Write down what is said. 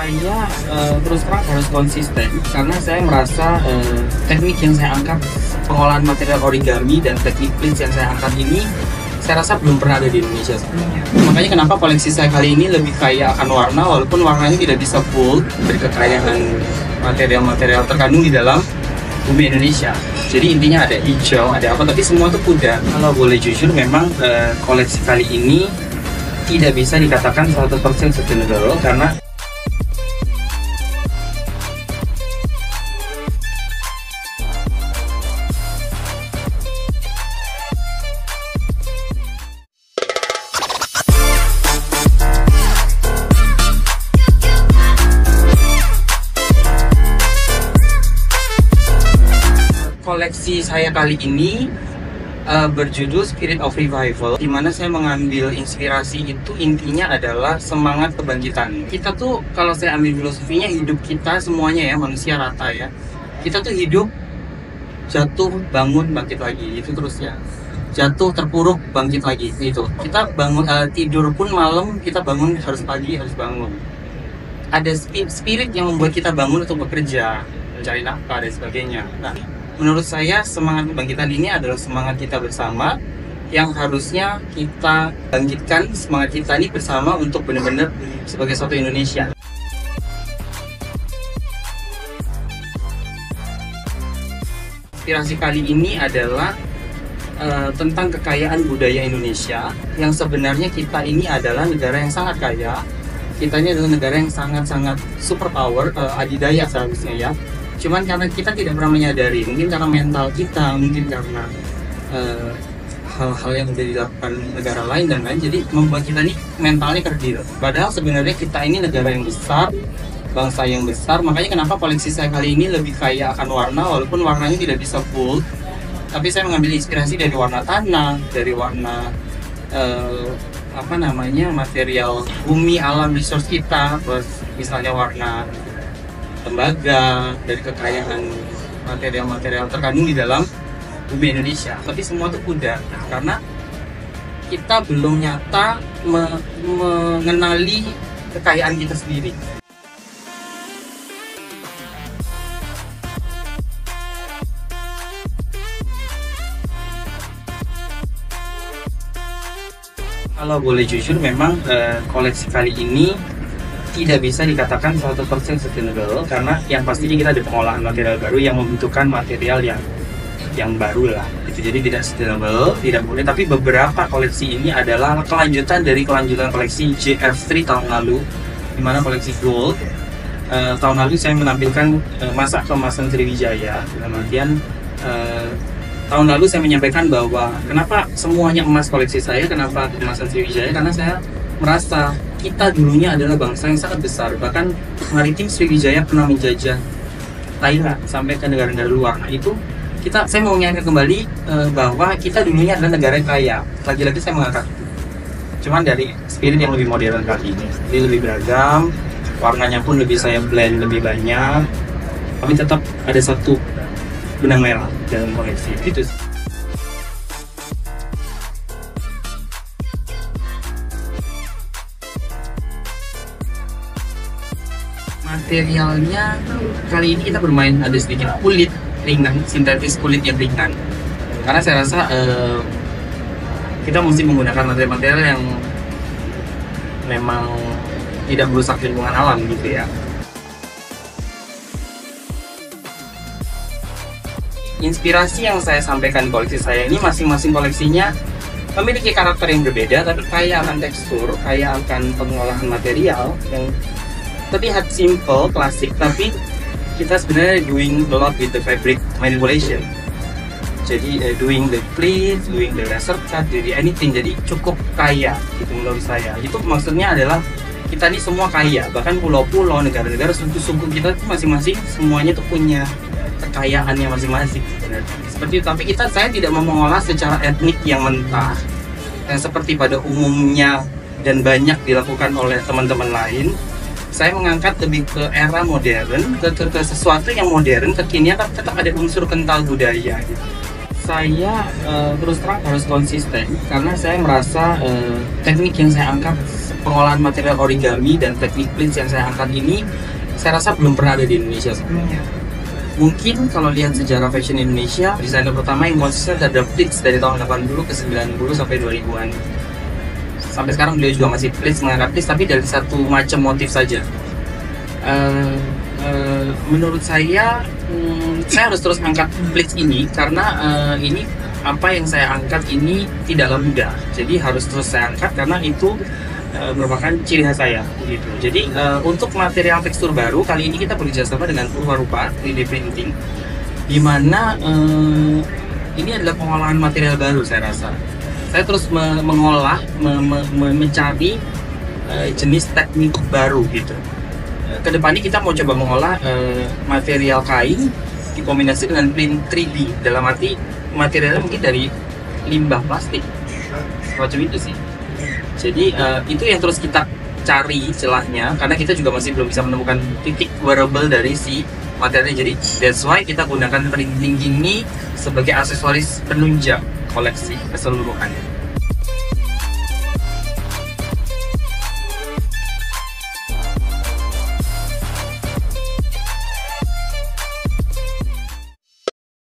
Saya terus terang harus konsisten karena saya merasa teknik yang saya angkat, pengolahan material origami dan teknik prints yang saya angkat ini saya rasa belum pernah ada di Indonesia sebelumnya. Makanya kenapa koleksi saya kali ini lebih kaya akan warna, walaupun warnanya tidak bisa full dari kekayaan material-material terkandung di dalam bumi Indonesia. Jadi intinya ada hijau, ada apa, tapi semua itu kuda. Kalau boleh jujur, memang koleksi kali ini tidak bisa dikatakan 100% sustainable karena koleksi saya kali ini berjudul Spirit of Revival, di mana saya mengambil inspirasi itu intinya adalah semangat kebangkitan. Kita tuh, kalau saya ambil filosofinya, hidup kita semuanya ya, manusia rata ya, kita tuh hidup jatuh, bangun, bangkit lagi, itu terus ya. Jatuh, terpuruk, bangkit lagi, itu. Kita bangun, tidur pun malam, kita bangun harus pagi, harus bangun. Ada spirit yang membuat kita bangun untuk bekerja, mencari nafkah dan sebagainya. Nah, menurut saya semangat kebangkitan ini adalah semangat kita bersama yang harusnya kita bangkitkan semangat kita ini bersama untuk benar-benar sebagai satu Indonesia. Inspirasi kali ini adalah tentang kekayaan budaya Indonesia yang sebenarnya kita ini adalah negara yang sangat kaya. Kita ini adalah negara yang sangat-sangat superpower, adidaya seharusnya ya. Cuman karena kita tidak pernah menyadari, mungkin karena mental kita, mungkin karena hal-hal yang sudah dilakukan negara lain dan lain, jadi membuat kita ini mentalnya kerdil. Padahal sebenarnya kita ini negara yang besar, bangsa yang besar. Makanya kenapa koleksi saya kali ini lebih kaya akan warna, walaupun warnanya tidak bisa full, tapi saya mengambil inspirasi dari warna tanah, dari warna material bumi, alam, resource kita, misalnya warna tembaga, dari kekayaan material-material terkandung di dalam bumi Indonesia. Tapi semua itu kuda, karena kita belum nyata mengenali kekayaan kita sendiri. Kalau boleh jujur, memang koleksi kali ini tidak bisa dikatakan 100% sustainable karena yang pastinya kita ada pengolahan material baru yang membutuhkan material yang baru lah. Itu jadi tidak sustainable, tidak boleh. Tapi beberapa koleksi ini adalah kelanjutan dari kelanjutan koleksi JF3 tahun lalu, di mana koleksi gold tahun lalu saya menampilkan masa kemasan Sriwijaya. Dalam artian tahun lalu saya menyampaikan bahwa kenapa semuanya emas koleksi saya, kenapa kemasan Sriwijaya, karena saya merasa kita dulunya adalah bangsa yang sangat besar. Bahkan maritim Sriwijaya pernah menjajah Thailand sampai ke negara-negara luar. Nah itu saya mau mengingatkan kembali bahwa kita dulunya adalah negara yang kaya. Lagi-lagi saya mengangkat itu. Cuman dari spirit yang lebih modern kali ini. Jadi lebih beragam, warnanya pun lebih saya blend lebih banyak. Tapi tetap ada satu benang merah dalam koleksi itu. Materialnya kali ini kita bermain ada sedikit kulit ringan, sintetis kulit yang ringan. Karena saya rasa kita mesti menggunakan material-material yang memang tidak merusak lingkungan alam gitu ya. Inspirasi yang saya sampaikan di koleksi saya ini, masing-masing koleksinya memiliki karakter yang berbeda, tapi kaya akan tekstur, kaya akan pengolahan material yang terlihat simple, klasik, tapi kita sebenarnya doing a lot with the fabric manipulation. Jadi doing the pleat, doing the laser cut, jadi anything, jadi cukup kaya gitu menurut saya. Itu maksudnya adalah kita ini semua kaya, bahkan pulau-pulau, negara-negara, suku-suku kita tuh masing-masing semuanya tuh punya kekayaannya masing-masing. Seperti itu, tapi saya tidak mau mengolah secara etnik yang mentah, yang seperti pada umumnya dan banyak dilakukan oleh teman-teman lain. Saya mengangkat lebih ke era modern, ke sesuatu yang modern, kekinian, tapi tetap ada unsur kental budaya gitu. saya terus terang harus konsisten karena saya merasa teknik yang saya angkat, pengolahan material origami dan teknik pleats yang saya angkat ini saya rasa belum pernah ada di Indonesia sebelumnya. Mungkin kalau lihat sejarah fashion Indonesia, desainer pertama yang konsisten terhadap pleats dari tahun 80 ke 90 sampai 2000-an. Sampai sekarang beliau juga masih pleats, mengangkat pleats tapi dari satu macam motif saja. Menurut saya harus terus angkat pleats ini karena ini apa yang saya angkat ini tidaklah mudah, jadi harus terus saya angkat karena itu merupakan ciri khas saya gitu. Jadi untuk material tekstur baru kali ini kita bekerjasama dengan Purwarupa 3D Printing, di mana ini adalah pengolahan material baru. Saya rasa saya terus mengolah, mencari jenis teknik baru gitu. Kedepannya kita mau coba mengolah material kain dikombinasi dengan print 3D, dalam arti materialnya mungkin dari limbah plastik semacam itu sih. Jadi itu yang terus kita cari celahnya karena kita juga masih belum bisa menemukan titik wearable dari si materialnya. Jadi that's why kita gunakan printing ini sebagai aksesoris penunjang koleksi keseluruhan.